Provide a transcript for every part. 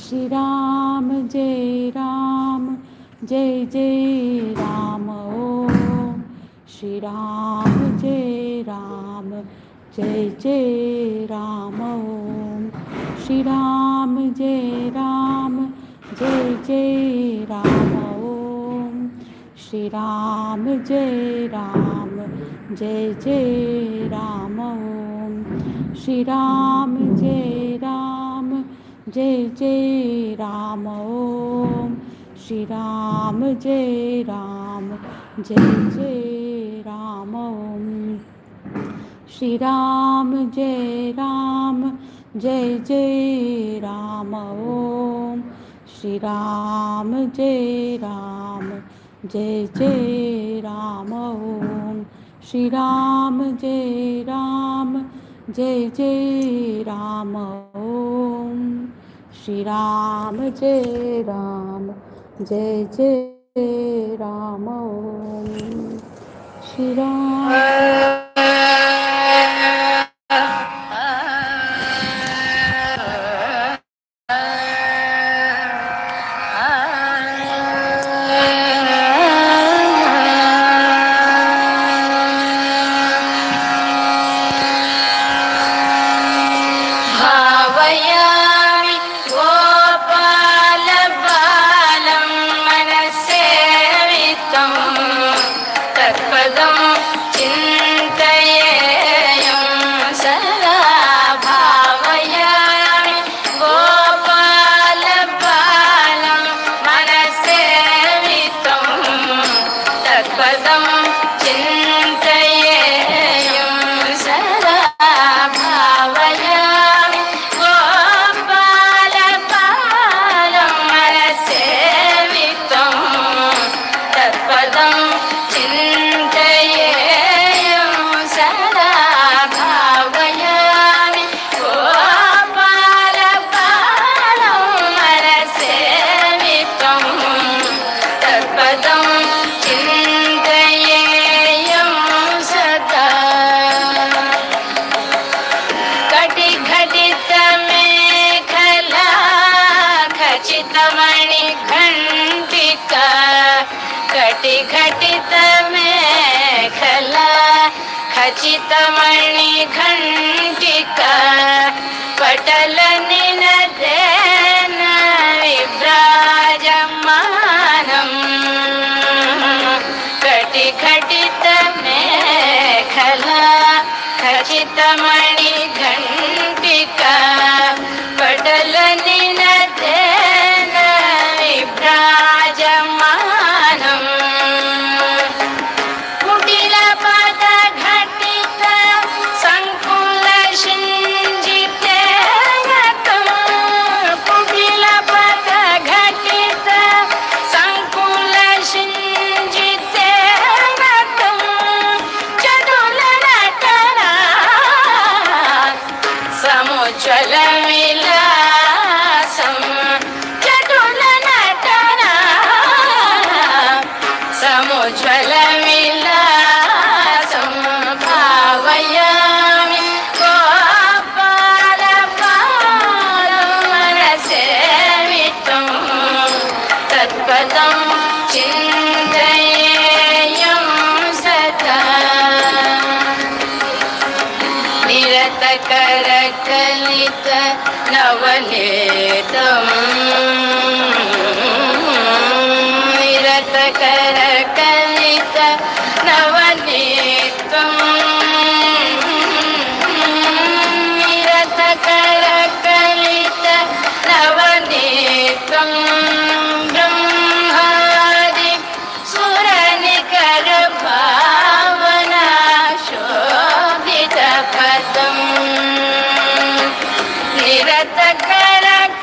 श्री राम जय राम जय जय राम ओम श्री राम जय राम जय जय राम ओम श्री राम जय राम जय जय राम ओम श्री राम जय राम जय जय राम ओम श्री राम जय राम जय जय राम ओम श्री राम जय राम जय जय राम ओम श्री राम जय राम जय जय राम ओम श्री राम जय राम जय जय राम ओम श्री राम जय राम जय जय राम ओम श्री राम जय राम जय जय राम ओम श्री राम खचितमणि घंटिका पटल निनदेन विभ्राजमानम् कटि घटित मेखला खचितमणि घंटिका पटल निनदेन विभ्राजमानम् करकलित नवनीतम् निरत करकलित नवनीतम् निरत करकलित नवनीतम् ब्रह्मादि सुरनिकर भावना शोभित पदम् निरत करक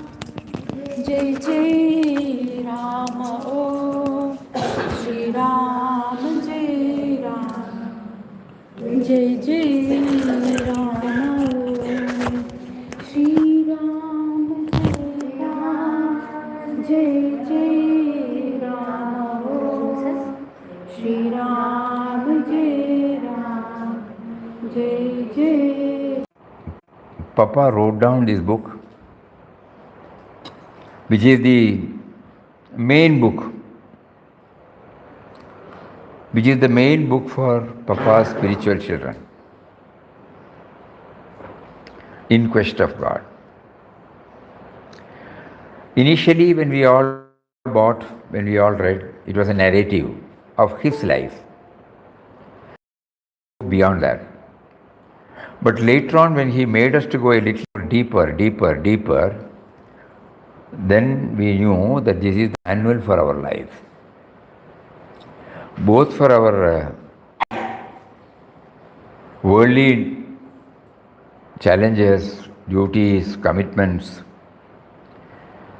जय जय राम श्री राम जय जय राम श्री राम जय राम जय जय. Papa wrote down this book, which is the main book, for Papa's spiritual children, In Quest of God. Initially, when we all read, it was a narrative of his life. Beyond that. But later on, when he made us to go a little deeper, then we knew that this is the manual for our life. Both for our worldly challenges, duties, commitments,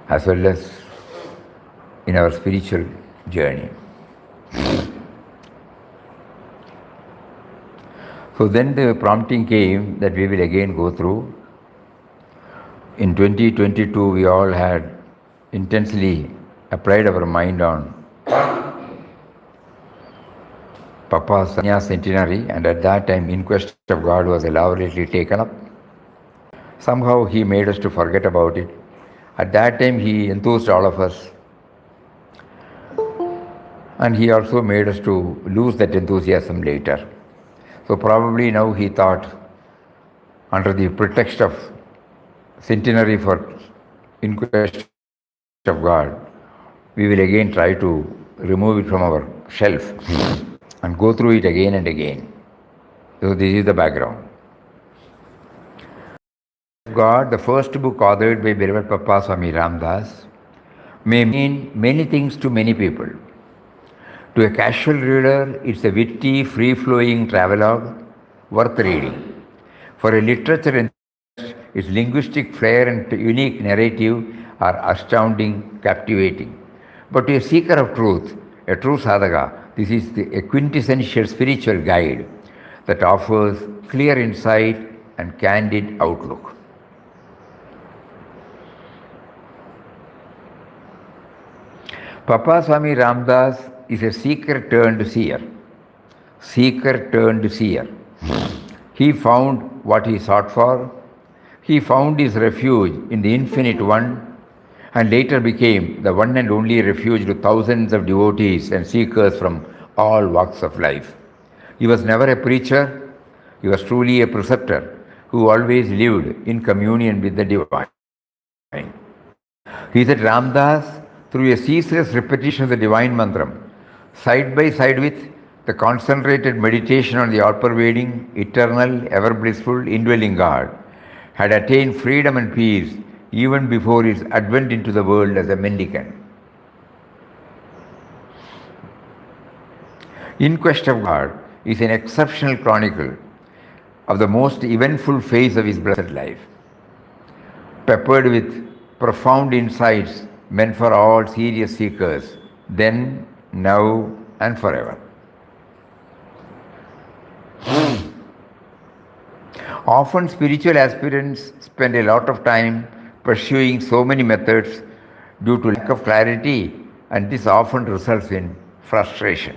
as well as in our spiritual journey. So then the prompting came that we will again go through. In 2022, we all had intensely applied our mind on Papa's Sannyas centenary, and at that time, In Quest of God was elaborately taken up. Somehow he made us to forget about it. At that time, he enthused all of us, and he also made us to lose that enthusiasm later. So probably now he thought, under the pretext of centenary for In Quest of God, we will again try to remove it from our shelf and go through it again and again. So this is the background. God, the first book authored by beloved Papa Swami Ramdas, may mean many things to many people. To a casual reader, it's a witty, free-flowing travelogue worth reading. For a literature enthusiast, its linguistic flair and unique narrative are astounding, captivating. But to a seeker of truth, a true sadhaka, this is a quintessential spiritual guide that offers clear insight and candid outlook. Papa Swami Ramdas is a seeker turned seer. He found what he sought for. He found his refuge in the Infinite One, and later became the one and only refuge to thousands of devotees and seekers from all walks of life. He was never a preacher. He was truly a preceptor who always lived in communion with the divine. He said Ramdas, through a ceaseless repetition of the divine mantram, side by side with the concentrated meditation on the all-pervading, eternal, ever-blissful, indwelling God, had attained freedom and peace even before his advent into the world as a mendicant. In Quest of God is an exceptional chronicle of the most eventful phase of his blessed life, peppered with profound insights meant for all serious seekers, then, now, and forever. Often spiritual aspirants spend a lot of time pursuing so many methods due to lack of clarity, and this often results in frustration.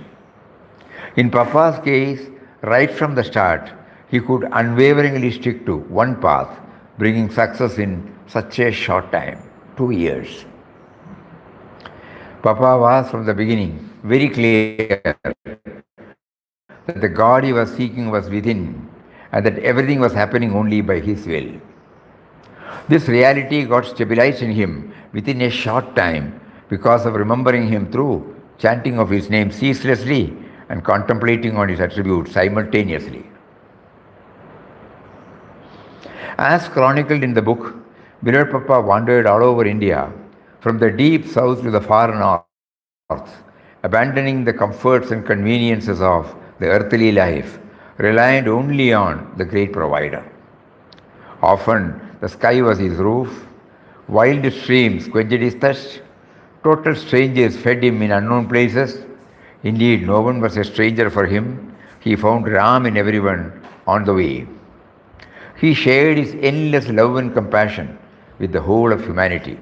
In Papa's case, right from the start, he could unwaveringly stick to one path, bringing success in such a short time, 2 years. Papa was from the beginning very clear that the God he was seeking was within, and that everything was happening only by his will. This reality got stabilized in him within a short time because of remembering him through chanting of his name ceaselessly and contemplating on his attributes simultaneously. As chronicled in the book, beloved Papa wandered all over India, from the deep south to the far north, abandoning the comforts and conveniences of the earthly life, reliant only on the great provider. Often the sky was his roof, wild streams quenched his thirst, total strangers fed him in unknown places. Indeed, no one was a stranger for him. He found Ram in everyone on the way. He shared his endless love and compassion with the whole of humanity.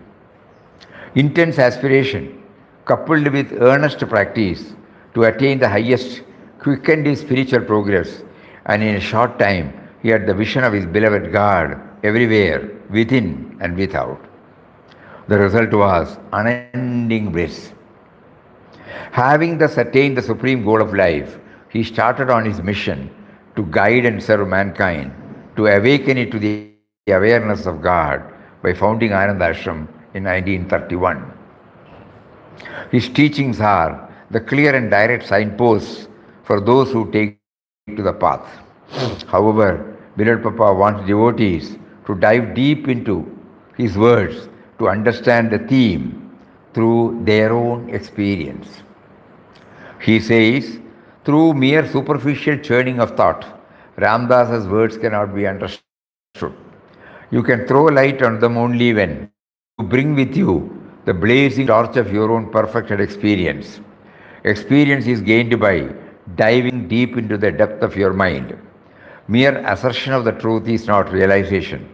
Intense aspiration, coupled with earnest practice to attain the highest, quickened his spiritual progress, and in a short time he had the vision of his beloved God everywhere, within and without. The result was unending bliss. Having thus attained the supreme goal of life, he started on his mission to guide and serve mankind, to awaken it to the awareness of God by founding Ananda Ashram in 1931. His teachings are the clear and direct signposts for those who take to the path. However, Beloved Papa wants devotees to dive deep into his words to understand the theme through their own experience. He says, through mere superficial churning of thought, Ramdas's words cannot be understood. You can throw light on them only when you bring with you the blazing torch of your own perfected experience. Experience is gained by diving deep into the depth of your mind. Mere assertion of the truth is not realization.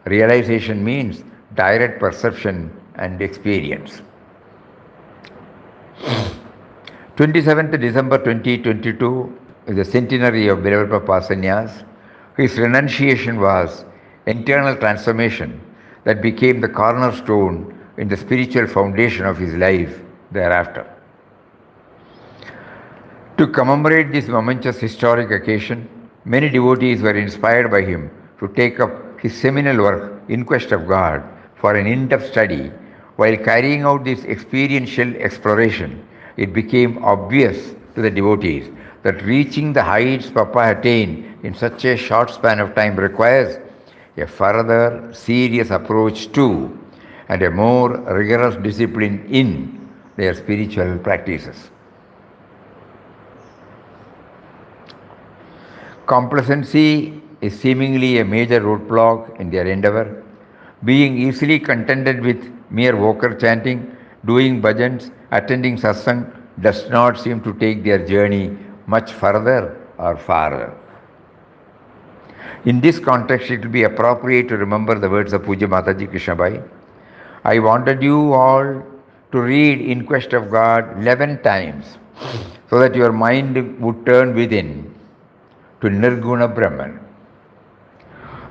Realization means direct perception and experience. 27th December 2022 is the centenary of Beloved Papa's sannyas. His renunciation was internal transformation that became the cornerstone in the spiritual foundation of his life thereafter. To commemorate this momentous historic occasion, many devotees were inspired by him to take up his seminal work, In Quest of God, for an in-depth study. While carrying out this experiential exploration, it became obvious to the devotees that reaching the heights Papa attained in such a short span of time requires a further serious approach to and a more rigorous discipline in their spiritual practices. Complacency is seemingly a major roadblock in their endeavor. Being easily contented with mere vocal chanting, doing bhajans, attending satsang does not seem to take their journey much further or farther. In this context, it will be appropriate to remember the words of Puja Mataji Krishnabai. I wanted you all to read In Quest of God 11 times so that your mind would turn within to Nirguna Brahman.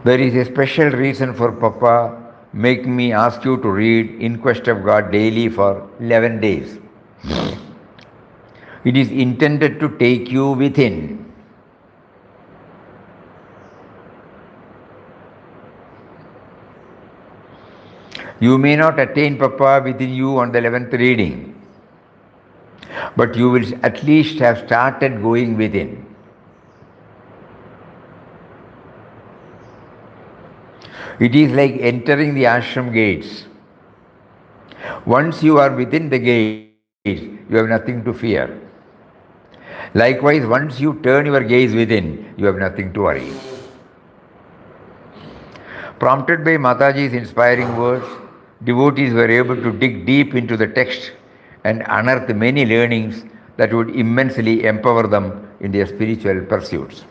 There is a special reason for Papa making me ask you to read In Quest of God daily for 11 days. It is intended to take you within. You may not attain Papa within you on the 11th reading, but you will at least have started going within. It is like entering the ashram gates. Once you are within the gates, you have nothing to fear. Likewise, once you turn your gaze within, you have nothing to worry. Prompted by Mataji's inspiring words, devotees were able to dig deep into the text and unearth many learnings that would immensely empower them in their spiritual pursuits.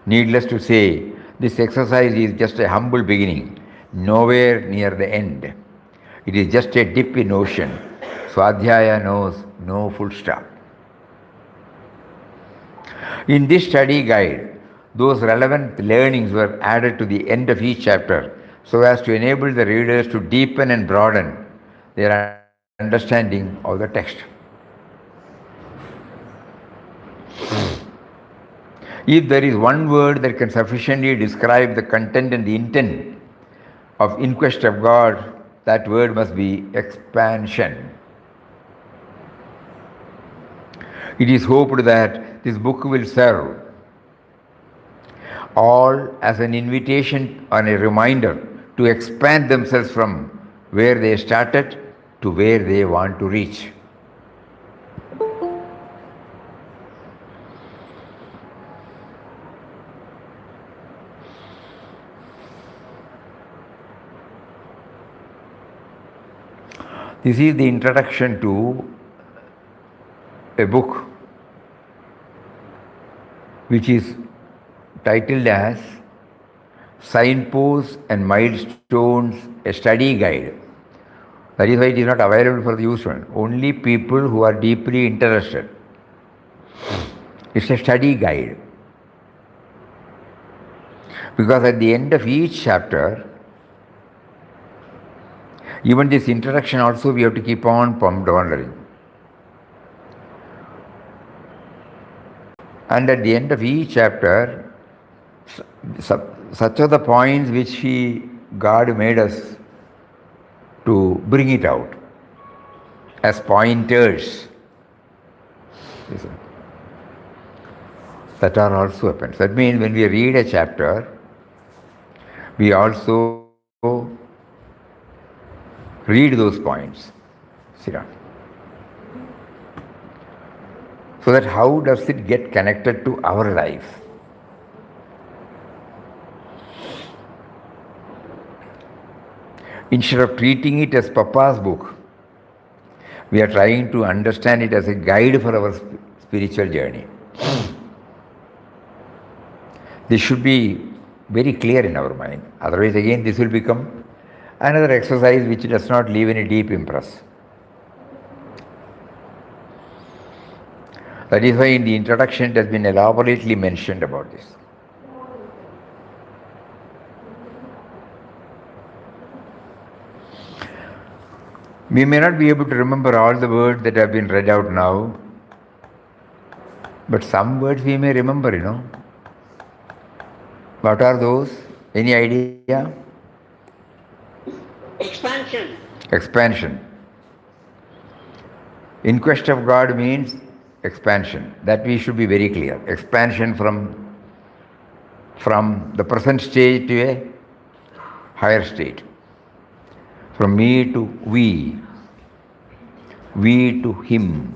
Needless to say, this exercise is just a humble beginning, nowhere near the end. It is just a dip in ocean. Swadhyaya knows no full stop. In this study guide, those relevant learnings were added to the end of each chapter so as to enable the readers to deepen and broaden their understanding of the text. If there is one word that can sufficiently describe the content and the intent of In Quest of God, that word must be expansion. It is hoped that this book will serve all as an invitation and a reminder to expand themselves from where they started to where they want to reach. This is the introduction to a book which is titled as Signposts and Milestones, a Study Guide. That is why it is not available for the user. Only people who are deeply interested. It's a study guide. Because at the end of each chapter, even this introduction also we have to keep on pondering. And at the end of each chapter, such are the points which God made us to bring it out as pointers. That are also happens. That means when we read a chapter, we also read those points. Sit down. So that how does it get connected to our life? Instead of treating it as Papa's book, we are trying to understand it as a guide for our spiritual journey. This should be very clear in our mind. Otherwise, again, this will become another exercise which does not leave any deep impress. That is why in the introduction it has been elaborately mentioned about this. We may not be able to remember all the words that have been read out now, but some words we may remember. What are those? Any idea? Expansion. Expansion. In quest of God means expansion. That we should be very clear. Expansion from the present state to a higher state. From me to we to him.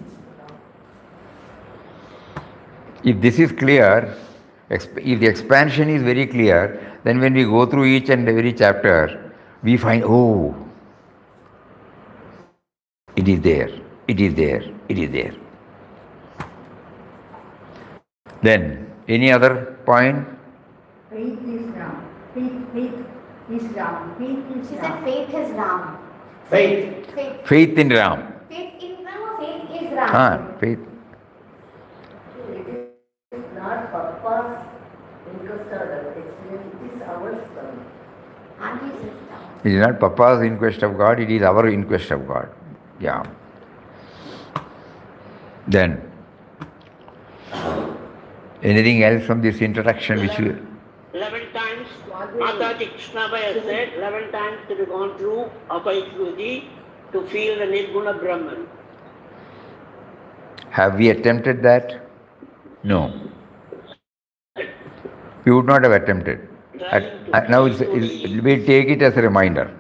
If this is clear, if the expansion is very clear, then when we go through each and every chapter, we find, oh, it is there, it is there, it is there. Then, any other point? Faith is Ram. Faith is Ram. Faith is She Ram. said faith is Ram. Faith. Faith in Ram. Faith in Ram or faith is Ram? Faith. It is not Papa's interest or experience, it is ours. Auntie says Ram. It is not Papa's inquest of God, it is our inquest of God. Yeah. Then, anything else from this introduction which you... 11 times, Mataji Krishnabaya said, 11 times to be gone through Apaituji to feel the Nirguna Brahman. Have we attempted that? No. We would not have attempted. Now we take it as a reminder.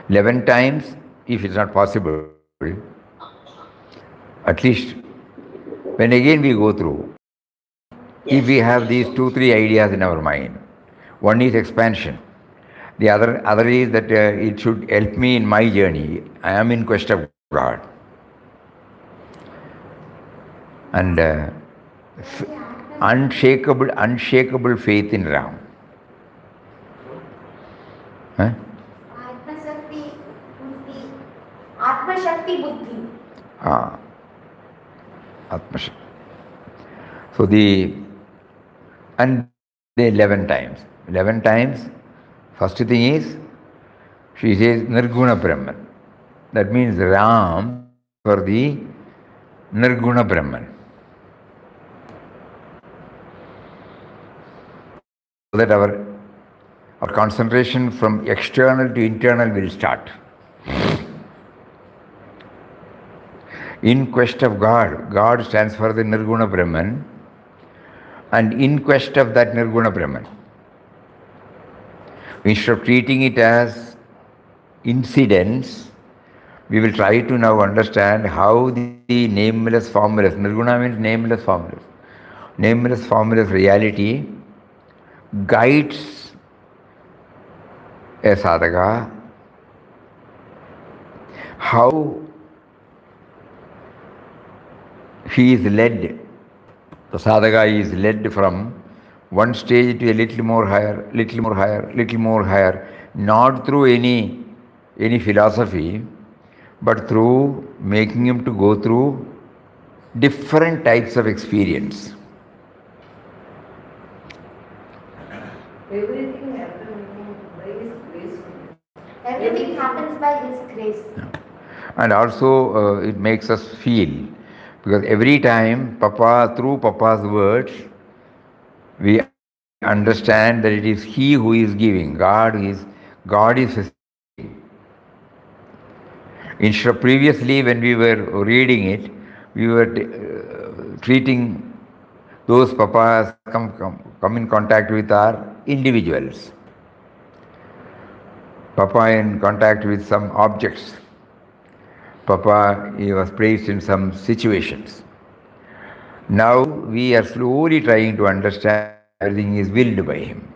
11 times, if it's not possible, at least when again we go through, if we have these 2-3 ideas in our mind, one is expansion, the other is that it should help me in my journey. I am in quest of God. And unshakable faith in Ram. Huh? Atma-shakti buddhi. Atma-shakti. So the 11 times. 11 times, first thing is, she says Nirguna Brahman. That means Ram for the Nirguna Brahman. So that our concentration from external to internal will start. In quest of God, God stands for the Nirguna Brahman, and in quest of that Nirguna Brahman. Instead of treating it as incidents, we will try to now understand how the nameless, formless, Nirguna means nameless, formless reality guides a sadhaka, how he is led The sadhaka is led from one stage to a little more higher, little more higher, little more higher, not through any philosophy, but through making him to go through different types of experience. Everything happens by His grace. Everything happens by His grace. And also it makes us feel, because every time Papa, through Papa's words, we understand that it is He who is giving. God is facilitating. Instead of previously when we were reading it, we were treating those Papas come in contact with our individuals. Papa in contact with some objects. Papa, he was placed in some situations. Now we are slowly trying to understand everything is willed by him.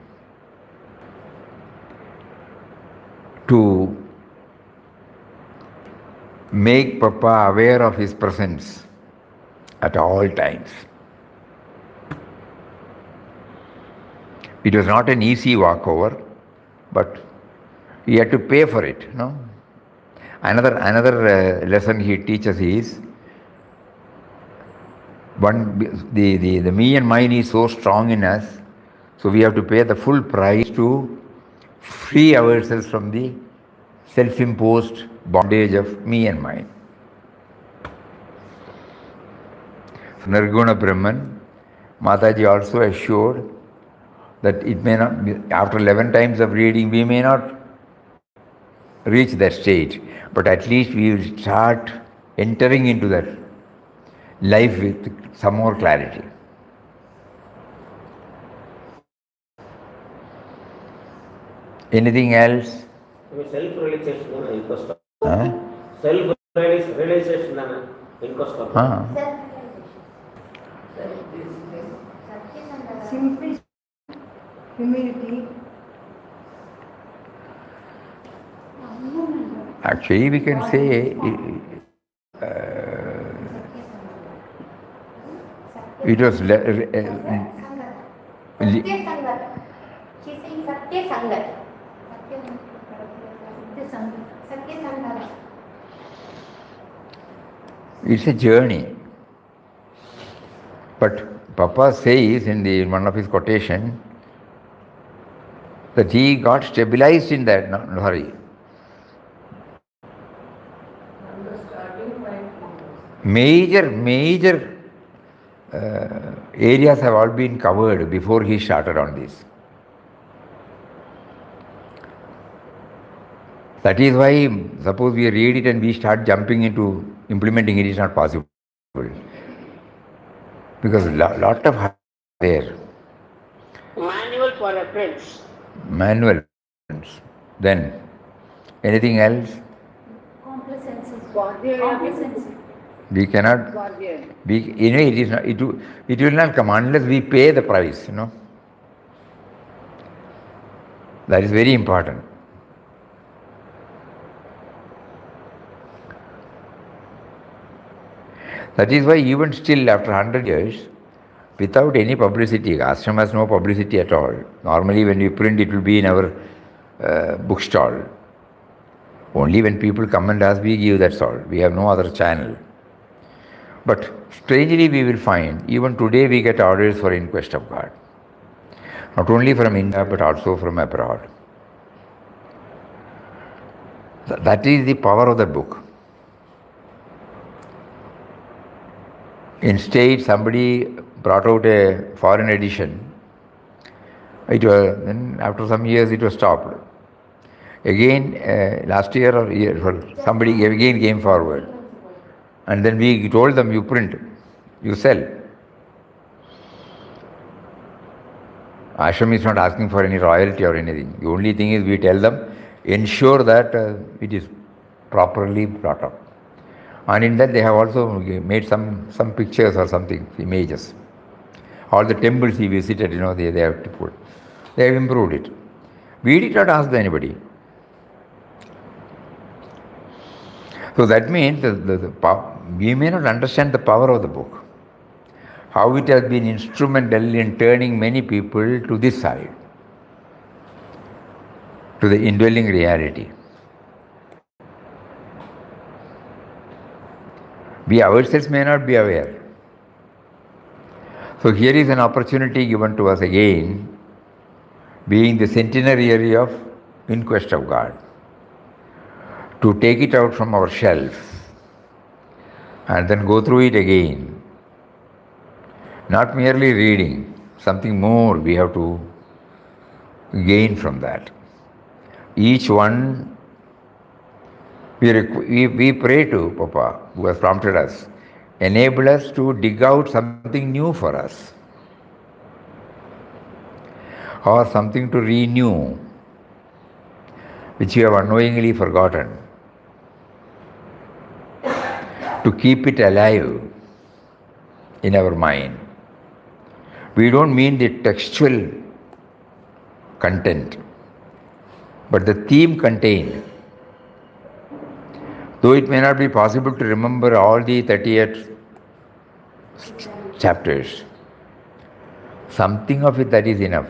To make Papa aware of his presence at all times. It was not an easy walkover, but he had to pay for it, no? Another lesson he teaches is the me and mine is so strong in us, so we have to pay the full price to free ourselves from the self-imposed bondage of me and mine. So Nirguna Brahman, Mataji also assured that it may not be, after 11 times of reading, we may not reach that stage, but at least we will start entering into that life with some more clarity. Anything else? Self-realization inquest. Self-realization Self-realization. Simplicity, humility. Actually, we can say it was Satya Sangat. She's saying Satya Sangat. Satya Sangat. it's a journey. But Papa says in one of his quotation that he got stabilized in that. No, sorry. And the starting point Major areas have all been covered before he started on this. That is why, suppose we read it and we start jumping into implementing it is not possible. Because lot of there. Manual for reference. Manual. Then, anything else? Complacency. Complacency. We cannot. Guardian. It is not. It will not come unless we pay the price. That is very important. That is why even still after 100 years, without any publicity, ashram has no publicity at all. Normally when we print, it will be in our bookstall. Only when people come and ask, we give, that's all. We have no other channel. But strangely we will find, even today we get orders for Inquest of God. Not only from India, but also from abroad. That is the power of the book. Instead, somebody brought out a foreign edition. Then after some years it was stopped. Again, last year or year, somebody again came forward. And then we told them, you print, you sell. Ashram is not asking for any royalty or anything. The only thing is we tell them, ensure that it is properly brought up. And in that they have also made some pictures or something, images. All the temples he visited, they have to put. They have improved it. We did not ask anybody. So that means we may not understand the power of the book. how it has been instrumental in turning many people to this side, to the indwelling reality. We ourselves may not be aware. So here is an opportunity given to us again, being the centenary of In Quest of God, to take it out from our shelf and then go through it again. Not merely reading, something more we have to gain from that. Each one, we pray to Papa, who has prompted us, enable us to dig out something new for us, or something to renew, which we have unknowingly forgotten, to keep it alive in our mind. We don't mean the textual content, but the theme contained. Though it may not be possible to remember all the 38 chapters, something of it that is enough.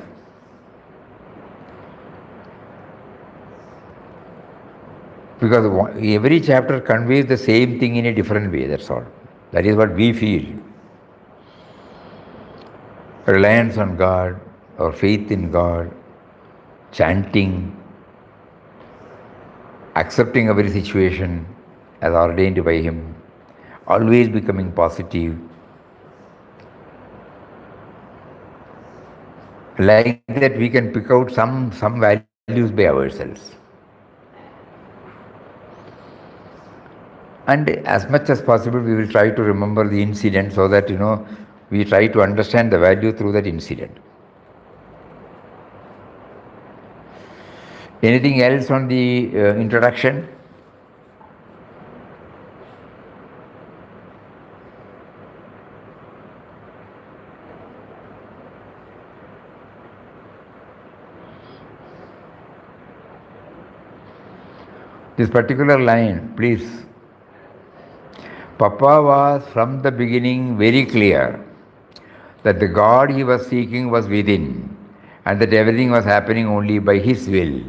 Because every chapter conveys the same thing in a different way, that's all. That is what we feel. Reliance on God, or faith in God, chanting, accepting every situation as ordained by Him, always becoming positive. Like that we can pick out some values by ourselves. And as much as possible we will try to remember the incident so that, we try to understand the value through that incident. Anything else on the introduction? This particular line, please. Papa was from the beginning very clear that the God he was seeking was within and that everything was happening only by his will.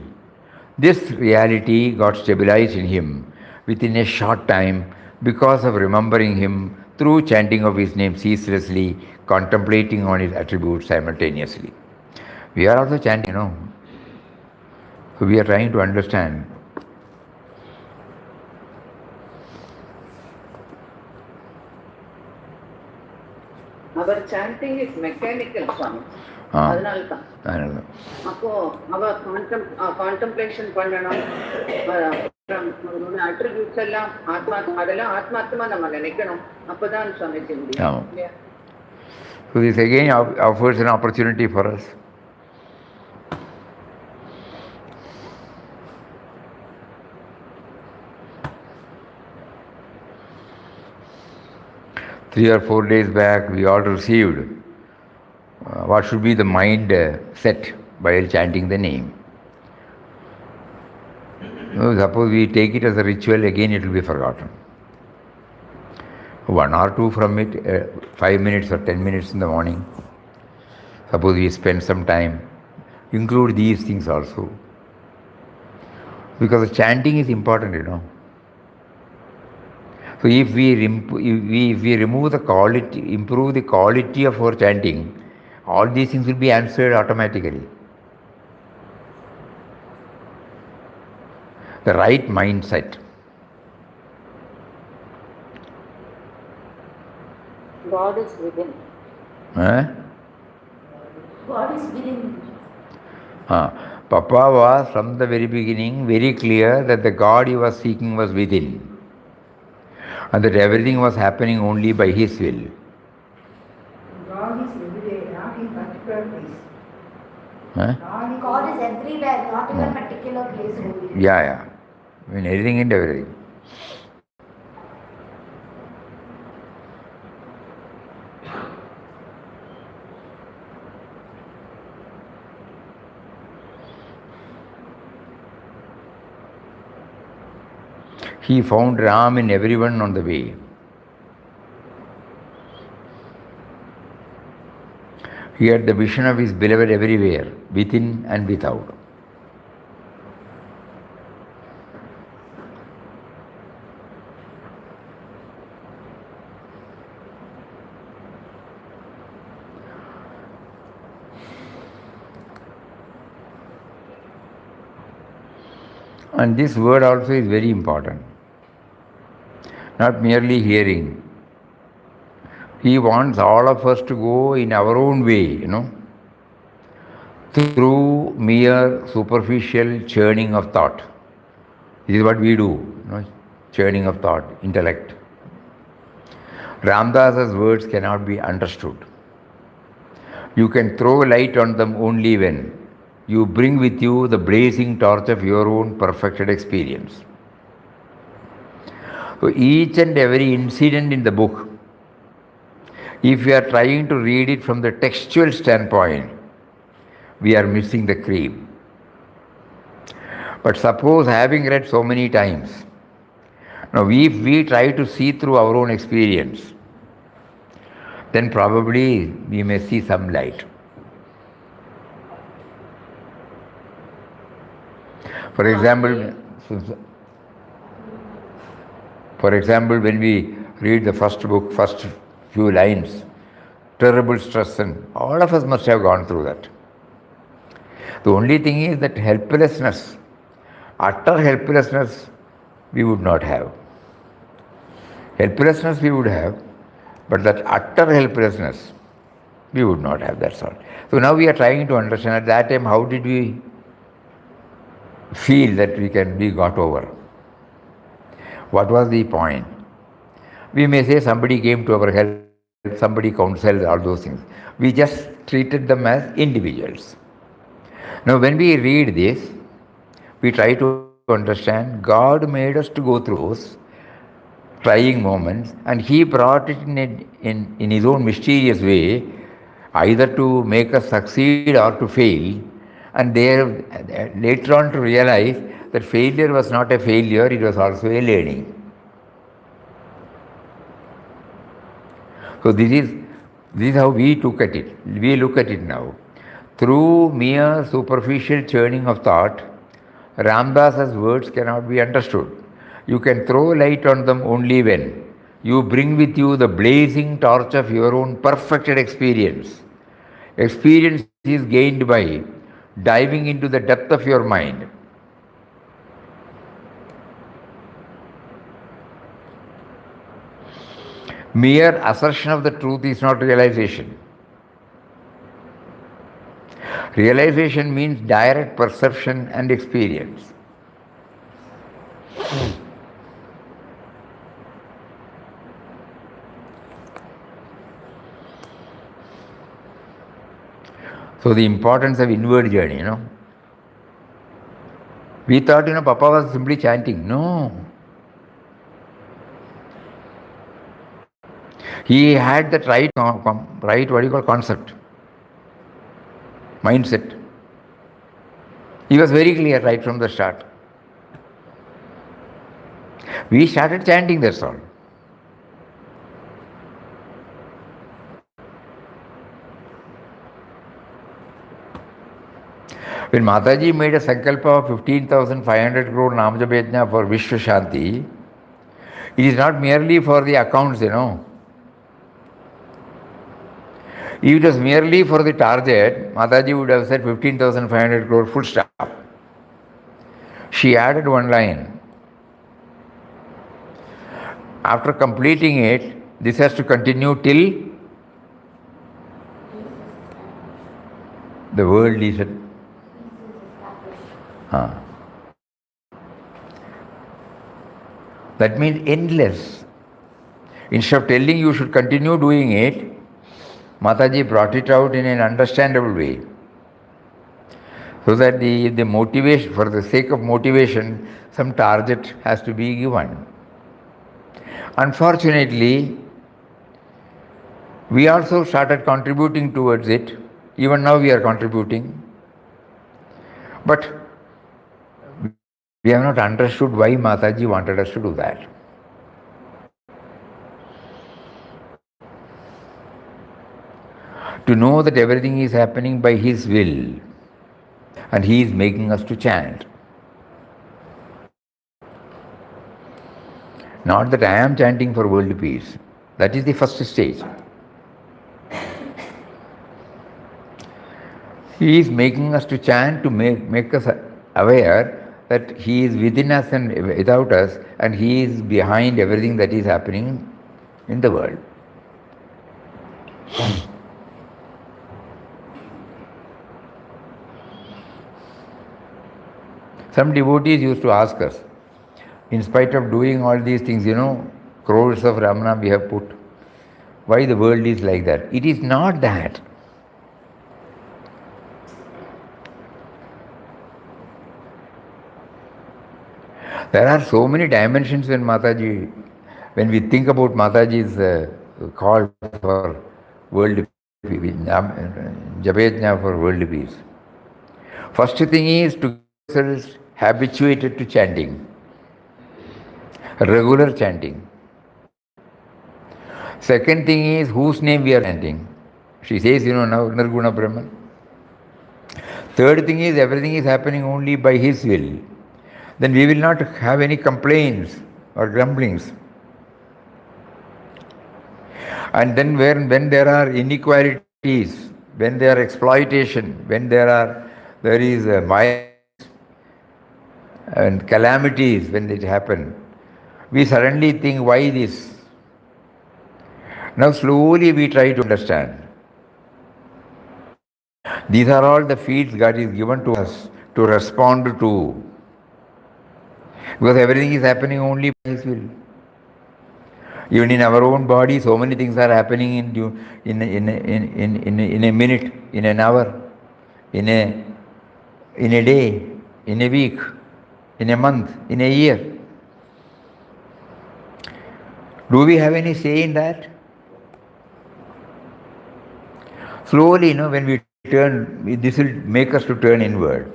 This reality got stabilized in him within a short time because of remembering him through chanting of his name ceaselessly, contemplating on his attributes simultaneously. We are also chanting, So we are trying to understand. Our chanting is mechanical, Swami. அதனால்தான் அப்போ அவ contemplation பண்ணணும், attributes எல்லாம் அதெல்லாம் ஆத்மார்த்தமா நம்ம நினைக்கணும், அப்பதான் சுவாமிஜி முடியும். So this again offers an opportunity for us. Three or 4 days back, we all received what should be the mind set while chanting the name. Suppose we take it as a ritual, again it will be forgotten. 1 or 2 from it, 5 minutes or 10 minutes in the morning. Suppose we spend some time, include these things also. Because the chanting is important, So if we remove the quality, improve the quality of our chanting, all these things will be answered automatically. The right mindset. God is within. God is within. Papa was from the very beginning very clear that the God he was seeking was within, and that everything was happening only by his will. God is everywhere, not in particular place. God is everywhere, not in a particular place only. Yeah. In everything and everything. He found Ram in everyone on the way. He had the vision of his beloved everywhere, within and without. And this word also is very important. Not merely hearing. He wants all of us to go in our own way, through mere superficial churning of thought. This is what we do, churning of thought, intellect. Ramdas's words cannot be understood. You can throw light on them only when you bring with you the blazing torch of your own perfected experience. So each and every incident in the book, if we are trying to read it from the textual standpoint, we are missing the cream. But suppose having read so many times, now if we try to see through our own experience, then probably we may see some light. For example, when we read the first book, first few lines, terrible stress, and all of us must have gone through that. The only thing is that helplessness, utter helplessness, we would not have. Helplessness we would have, but that utter helplessness, we would not have, that's all. So now we are trying to understand at that time how did we feel that we can be got over. What was the point? We may say somebody came to our help, somebody counseled, all those things. We just treated them as individuals. Now when we read this, we try to understand God made us to go through those trying moments, and He brought it in His own mysterious way, either to make us succeed or to fail, and later on to realize that failure was not a failure, it was also a learning. So this is how we look at it. We look at it now. Through mere superficial churning of thought, Ramdas's words cannot be understood. You can throw light on them only when you bring with you the blazing torch of your own perfected experience. Experience is gained by diving into the depth of your mind. Mere assertion of the truth is not realization. Realization means direct perception and experience. So the importance of inward journey, We thought, Papa was simply chanting. No. He had that right, concept, mindset. He was very clear right from the start. We started chanting, that's all. When Mataji made a sankalpa of 15,500 crore Namjap Yajna for Vishwa Shanti, it is not merely for the accounts, If it was merely for the target, Mataji would have said 15,500 crore, full stop. She added one line. After completing it, this has to continue till the world is at. That means endless. Instead of telling you should continue doing it, Mataji brought it out in an understandable way. So that the motivation, for the sake of motivation, some target has to be given. Unfortunately, we also started contributing towards it. Even now we are contributing. But we have not understood why Mataji wanted us to do that. to know that everything is happening by His will, and He is making us to chant. Not that I am chanting for world peace. That is the first stage. He is making us to chant to make us aware that He is within us and without us, and He is behind everything that is happening in the world. Some devotees used to ask us, in spite of doing all these things, crores of Ramana we have put, why the world is like that? It is not that. There are so many dimensions when we think about Mataji's call for world peace, Japayajna for world peace. First thing is to get ourselves habituated to chanting, regular chanting. Second thing is whose name we are chanting. She says, now Nirguna Brahman. Third thing is everything is happening only by His will. Then we will not have any complaints or grumblings. And then when there are inequalities, when there are exploitation, when there is violence and calamities, when it happen, we suddenly think, why this? Now slowly we try to understand. These are all the feeds God is given to us to respond to. Because everything is happening only by His will. Even in our own body, so many things are happening in a minute, in an hour, in a day, in a week, in a month, in a year. Do we have any say in that? Slowly, when we turn, this will make us to turn inward.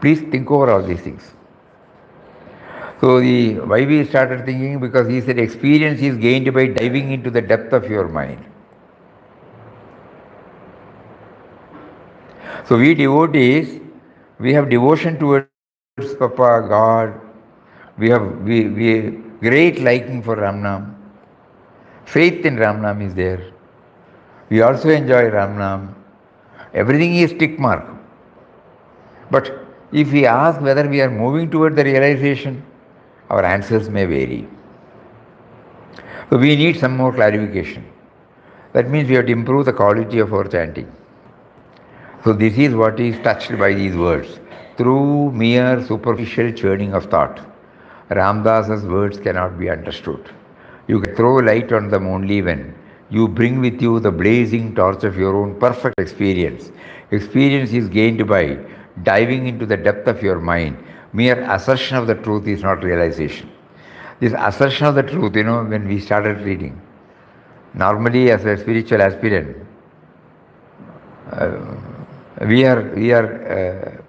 Please think over all these things. So why we started thinking? Because he said experience is gained by diving into the depth of your mind. So we devotees, we have devotion towards Papa, God. We have great liking for Ramnam. Faith in Ramnam is there. We also enjoy Ramnam. Everything is tick mark. But if we ask whether we are moving toward the realization, our answers may vary. So we need some more clarification. That means we have to improve the quality of our chanting. So this is what is touched by these words. Through mere superficial churning of thought, Ramdas's words cannot be understood. You can throw light on them only when you bring with you the blazing torch of your own perfect experience. Experience is gained by diving into the depth of your mind. Mere assertion of the truth is not realization. This assertion of the truth, when we started reading, normally as a spiritual aspirant, we are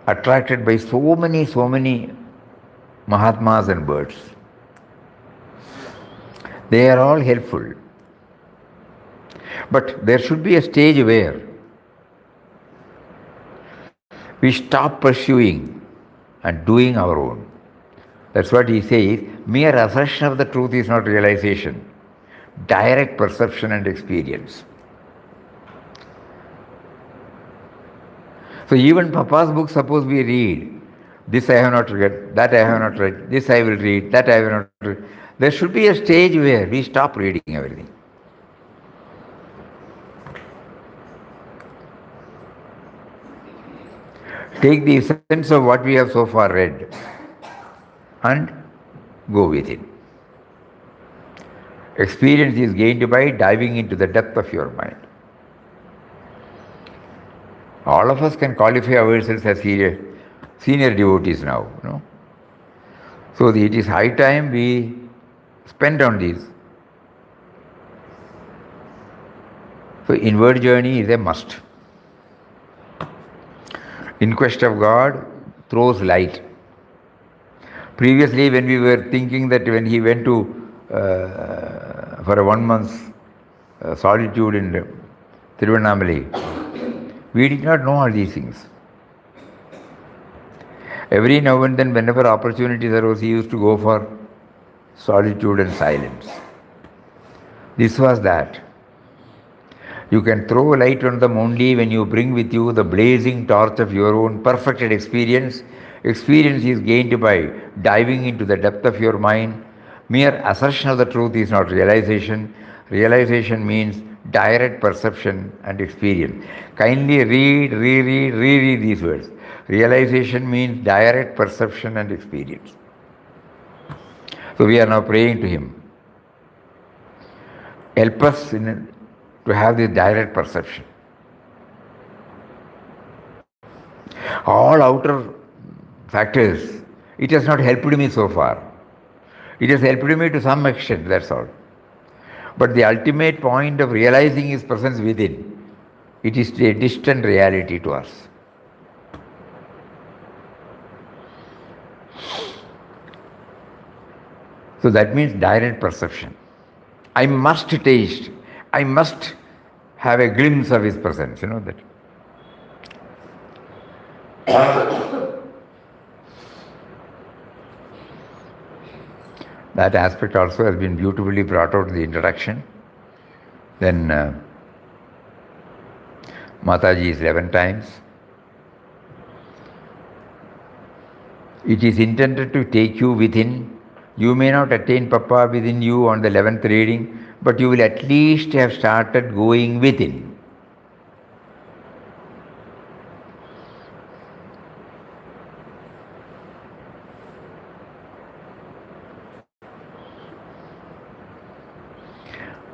attracted by so many Mahatmas and birds. They are all helpful. But there should be a stage where we stop pursuing and doing our own. That's what he says. Mere assertion of the truth is not realization. Direct perception and experience. So even Papa's book, suppose we read, this I have not read, that I have not read, this I will read, that I have not read. There should be a stage where we stop reading everything. Take the essence of what we have so far read and go with it. Experience is gained by diving into the depth of your mind. All of us can qualify ourselves as senior devotees now. So it is high time we spend on these. So inward journey is a must. In quest of God throws light. Previously when we were thinking that when he went to for a 1 month solitude in Tiruvannamalai, we did not know all these things. Every now and then, whenever opportunities arose, he used to go for solitude and silence. This was that. You can throw light on them only when you bring with you the blazing torch of your own perfected experience. Experience is gained by diving into the depth of your mind. Mere assertion of the truth is not realization. Realization means direct perception and experience. Kindly read, reread these words. Realization means direct perception and experience. So we are now praying to him. Help us to have this direct perception. All outer factors, it has not helped me so far. It has helped me to some extent, that's all. But the ultimate point of realizing his presence within, it is a distant reality to us. So that means direct perception. I must taste, I must have a glimpse of his presence, you know that. That aspect also has been beautifully brought out in the introduction. Then Mataji is 11 times. It is intended to take you within. You may not attain Papa within you on the 11th reading, but you will at least have started going within.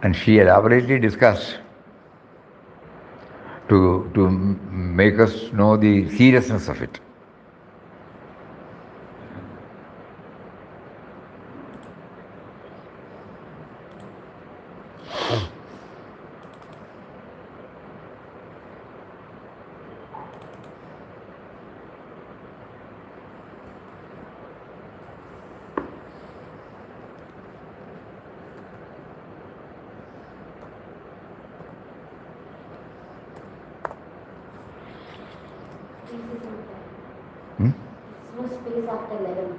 And she elaborately discussed to make us know the seriousness of it. No space after 11.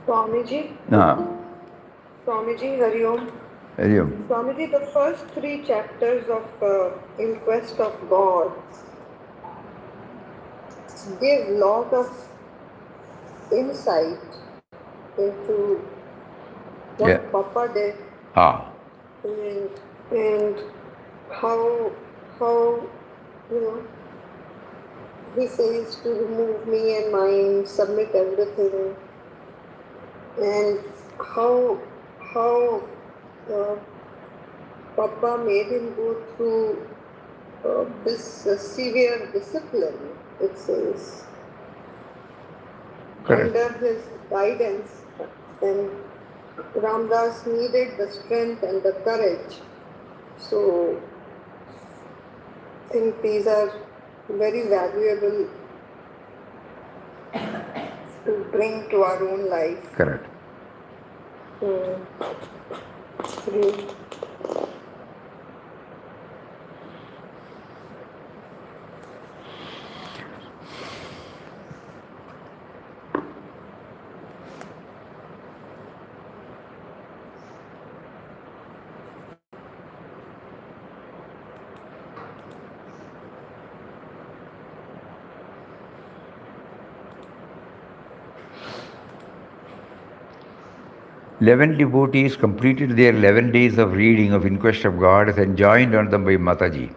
Swamiji, No. Swamiji, Hari Om. Hari Om. Swamiji, the first 3 chapters of In Quest of God give lot of insight into what Papa did and how you know he says to remove me and mine, submit everything, and how Papa made him go through this severe discipline, it says, under his guidance, and Ramdas needed the strength and the courage. So I think these are very valuable to bring to our own life. Correct. Great. 11 devotees completed their 11 days of reading of In Quest of God as enjoined on them by Mataji.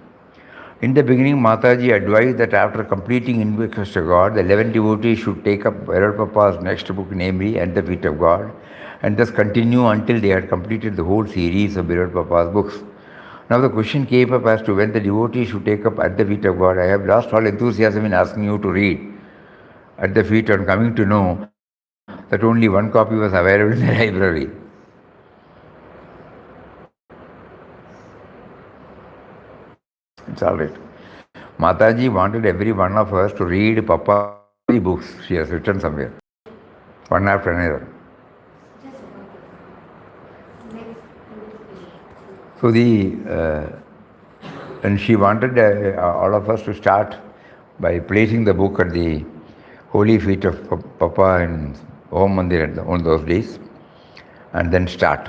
In the beginning, Mataji advised that after completing In Quest of God, the 11 devotees should take up Bhairava Papa's next book, namely At the Feet of God, and thus continue until they had completed the whole series of Bhairava Papa's books. Now the question came up as to when the devotees should take up At the Feet of God. I have lost all enthusiasm in asking you to read At the Feet and coming to know that only one copy was available in the library. It's all right. Mataji wanted every one of us to read Papa's books she has written somewhere, one after another. So and she wanted all of us to start by placing the book at the holy feet of Papa in Om Mandir on those days, and then start.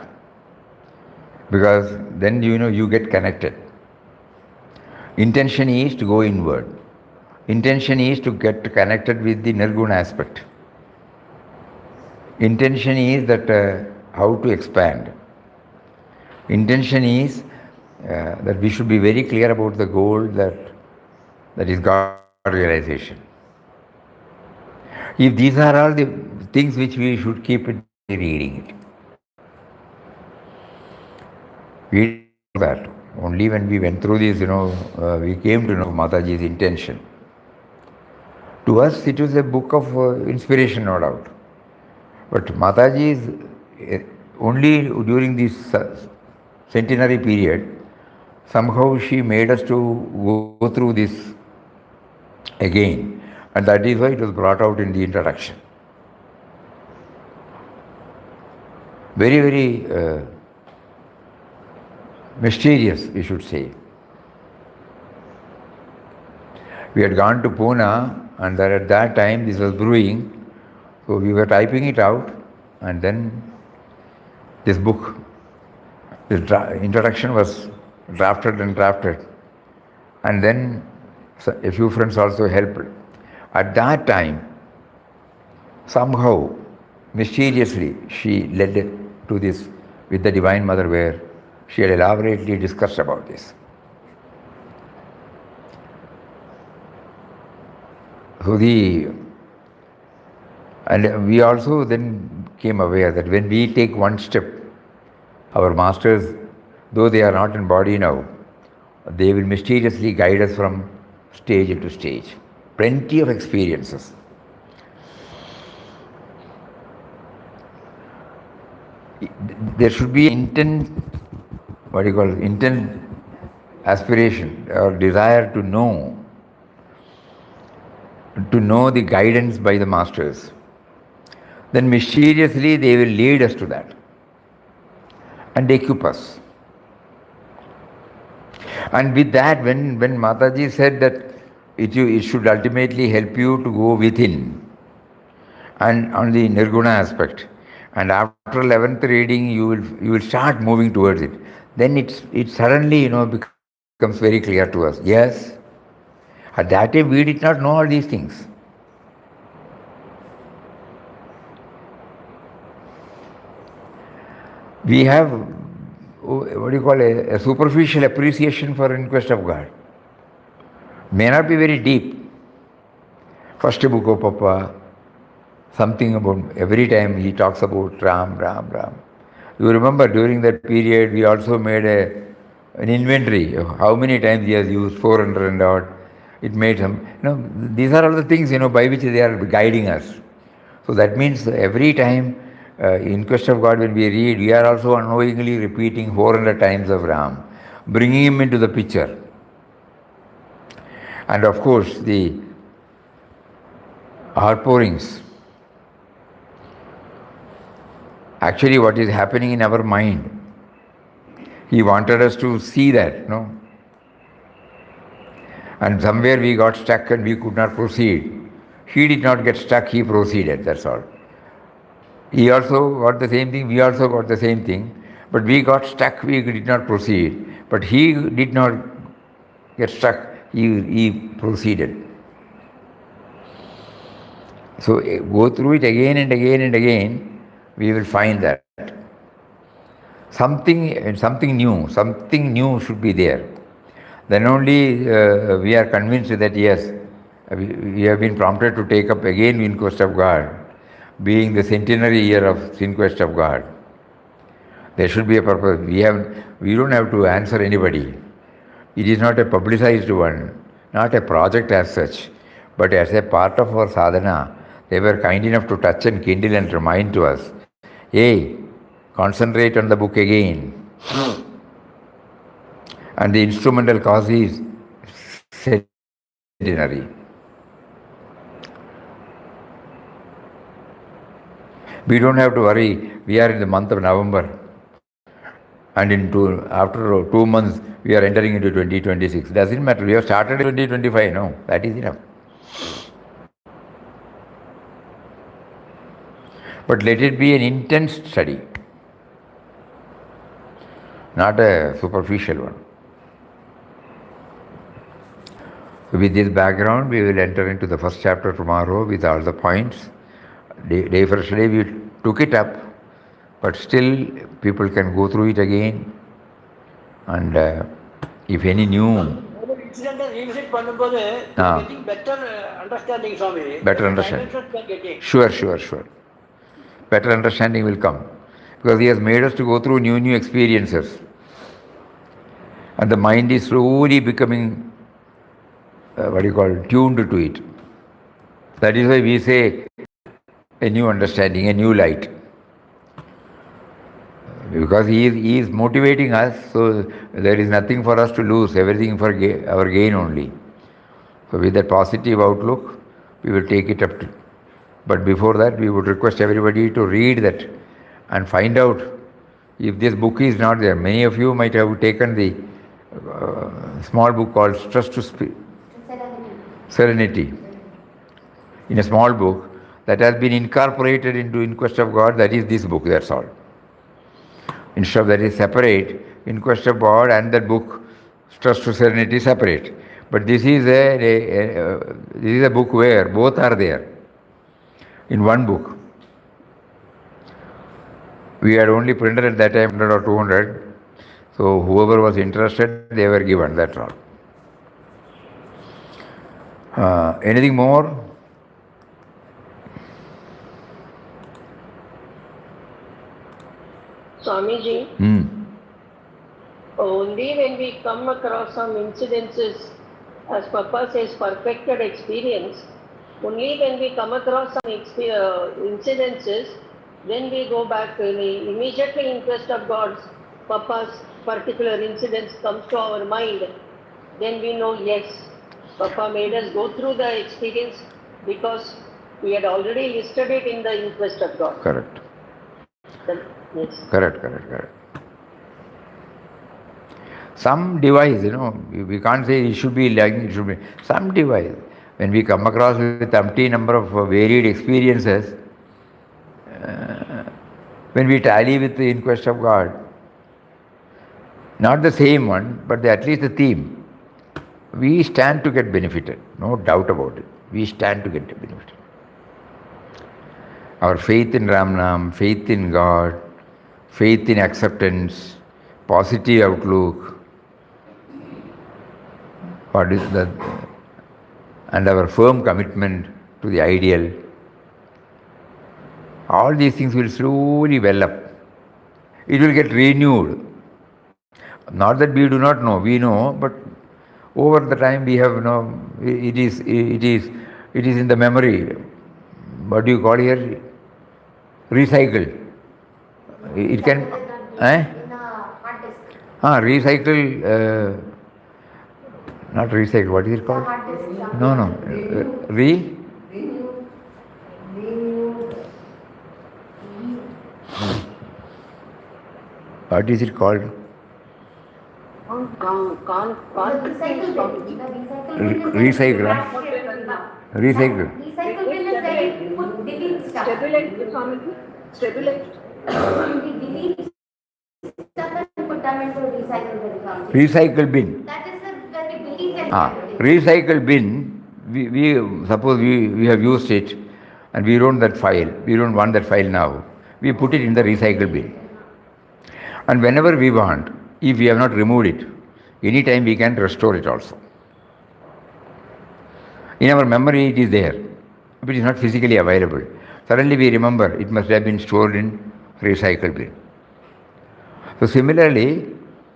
Because then you get connected. Intention is to go inward. Intention is to get connected with the Nirguna aspect. Intention is that how to expand. Intention is that we should be very clear about the goal that is God realization. If these are all the things which we should keep it reading it. We know that only when we went through this, we came to know Mataji's intention. To us, it was a book of inspiration, no doubt. But Mataji's only during this centenary period, somehow she made us to go through this again. And that is why it was brought out in the introduction. Very, very mysterious, we should say. We had gone to Pune, and at that time this was brewing, so we were typing it out, and then this book, this introduction was drafted, and then a few friends also helped. At that time, somehow, mysteriously, she led to this with the Divine Mother, where she had elaborately discussed about this. So and we also then came aware that when we take one step, our masters, though they are not in body now, they will mysteriously guide us from stage to stage. Plenty of experiences. There should be intent aspiration or desire to know the guidance by the masters. Then mysteriously they will lead us to that and equip us. And with that, when Mataji said that it should ultimately help you to go within and on the Nirguna aspect, and after 11th reading you will start moving towards it, then it suddenly becomes very clear to us. Yes, at that time we did not know all these things. We have a superficial appreciation for In Quest of God. May not be very deep. First book of Papa, something about, every time he talks about Ram. You remember during that period we also made an inventory of how many times he has used 400 and odd. It made some, these are all the things, by which they are guiding us. So that means every time In Quest of God when we read, we are also unknowingly repeating 400 times of Ram, bringing him into the picture. And of course, the outpourings. Actually, what is happening in our mind, he wanted us to see that, And somewhere we got stuck and we could not proceed. He did not get stuck, he proceeded, that's all. He also got the same thing, we also got the same thing. But we got stuck, we did not proceed. But he did not get stuck, he proceeded. So go through it again and again and again, we will find that something new should be there. Then only we are convinced that yes, we have been prompted to take up again Inquest of God, being the centenary year of Inquest of God. There should be a purpose. We don't have to answer anybody. It is not a publicized one, not a project as such, but as a part of our sadhana. They were kind enough to touch and kindle and remind to us, hey, concentrate on the book again. And the instrumental cause is centenary. We don't have to worry. We are in the month of November. And after 2 months, we are entering into 2026. Doesn't matter. We have started in 2025. No, that is enough. But let it be an intense study, not a superficial one. With this background, we will enter into the first chapter tomorrow with all the points. Day first day, we took it up, but still people can go through it again. And if any new incident revisit பண்ணும்போது getting better understanding, Swami. Better understanding. Sure. Better understanding will come, because he has made us to go through new experiences, and the mind is slowly becoming tuned to it. That is why we say a new understanding, a new light, because he is motivating us, so there is nothing for us to lose, everything for our gain only. So with that positive outlook, we will take it up to. But before that, we would request everybody to read that and find out if this book is not there. Many of you might have taken the small book called Stress to Serenity. In a small book that has been incorporated into Inquest of God, that is this book, that's all. Instead of that is separate, Inquest of God and that book, Stress to Serenity, separate. But this is a book where both are there in one book. We had only printed at that time 100 or 200, so whoever was interested, they were given, that's all. Anything more? Swamiji, only when we come across some incidences, as Papa says, perfected experience, only when we come across some incidences, then we go back to immediately Inquest of God's Papa's particular incidents comes to our mind. Then we know, yes, Papa made us go through the experience because we had already listed it in the Inquest of God. Correct. Yes. Correct. Some device, we can't say it should be like it should be. Some device. When we come across with umpty number of varied experiences, when we tally with the Inquest of God, not the same one, but at least the theme, we stand to get benefited, no doubt about it. We stand to get benefited. Our faith in Ramnam, faith in God, faith in acceptance, positive outlook, what is that? And our firm commitment to the ideal, all these things will slowly well up. It will get renewed. Not that we do not know, we know, but over the time we have it is in the memory. What do you call here? Recycled. It can recycle. Not recycle. What is it called? No. What is it called? Recycle. Recycle. Recycle bin is like put delete stuff. Stabilize. We delete stuff and put them into recycle bin. Recycle bin. That is when we delete and Recycle bin, we suppose we have used it and we don't want that file now. We put it in the recycle bin. And whenever we want, if we have not removed it, anytime we can restore it also. In our memory it is there, but it is not physically available. Suddenly we remember it must have been stored in recycle bin. So similarly,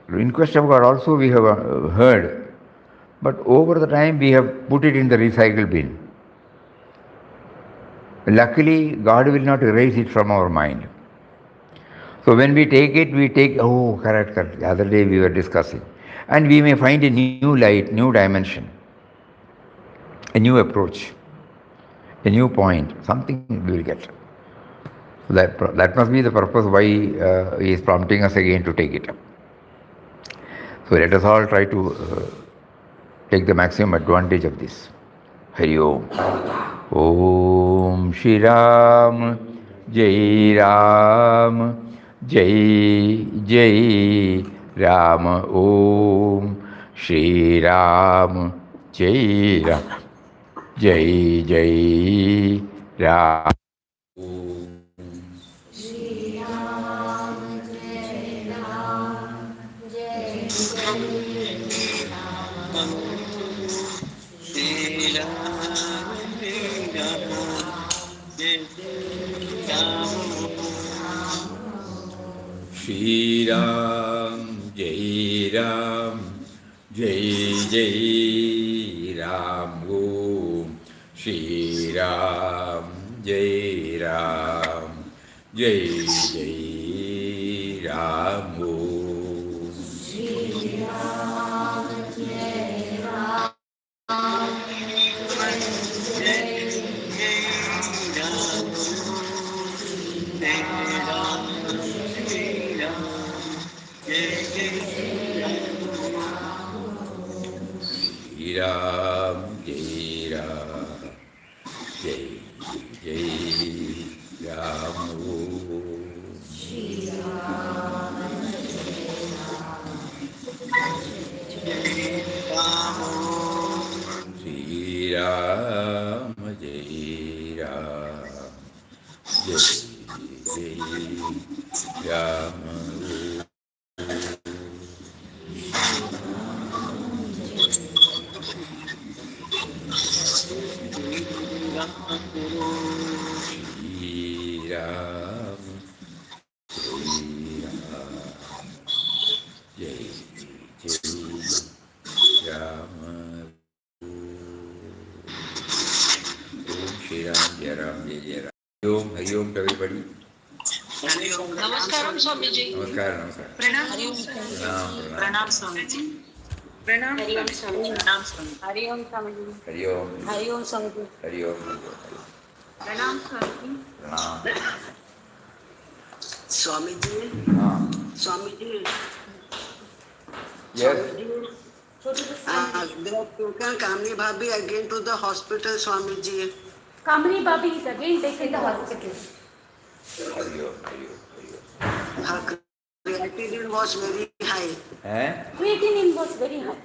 in quest of God also we have heard, but over the time we have put it in the recycle bin. Luckily, God will not erase it from our mind. So when we take it, we take, oh, correct. The other day we were discussing. And we may find a new light, new dimension, a new approach, a new point, something we will get. That must be the purpose why he is prompting us again to take it up. So let us all try to take the maximum advantage of this. Hari Om. Om Shri Ram, Jai Ram, Jai Jai Ram. Om Shri Ram, Jai Ram, Jai Jai Ram. Shri Ram, Jai Ram, Jai Jai Ram. Om Shri Ram, Jai Ram, Jai Jai Ram. Om Shri Ram, Jai Ram, Jai Ram, Jai Ram, Jai Jai Ram. Shri Ram, Shri Ram, Jai Ram, Jai Jai Ram. Shri Ram, Jai Ram, Jai Jai Ram. Om Shri Ram, Jai Ram, Jai Jai Ram. Hari Om to everybody. Namaskaram, Swamiji. Namaskar, namaskar. Pranam, Swamiji. Pranam. Hari Om Swamiji. Hari Om Swamiji. Hari Om. Hari Om Swamiji. Hari Om. Pranam, Swamiji. Pranam. Swamiji, Ah. Swamiji, Yes. they have taken Kamini Bhabhi again to the hospital, Swamiji. Kamini Babi is again taken to the hospital. Hari Om, Hari Om, Hari Om. Her creatinine was very high. Eh? Creatinine was very high.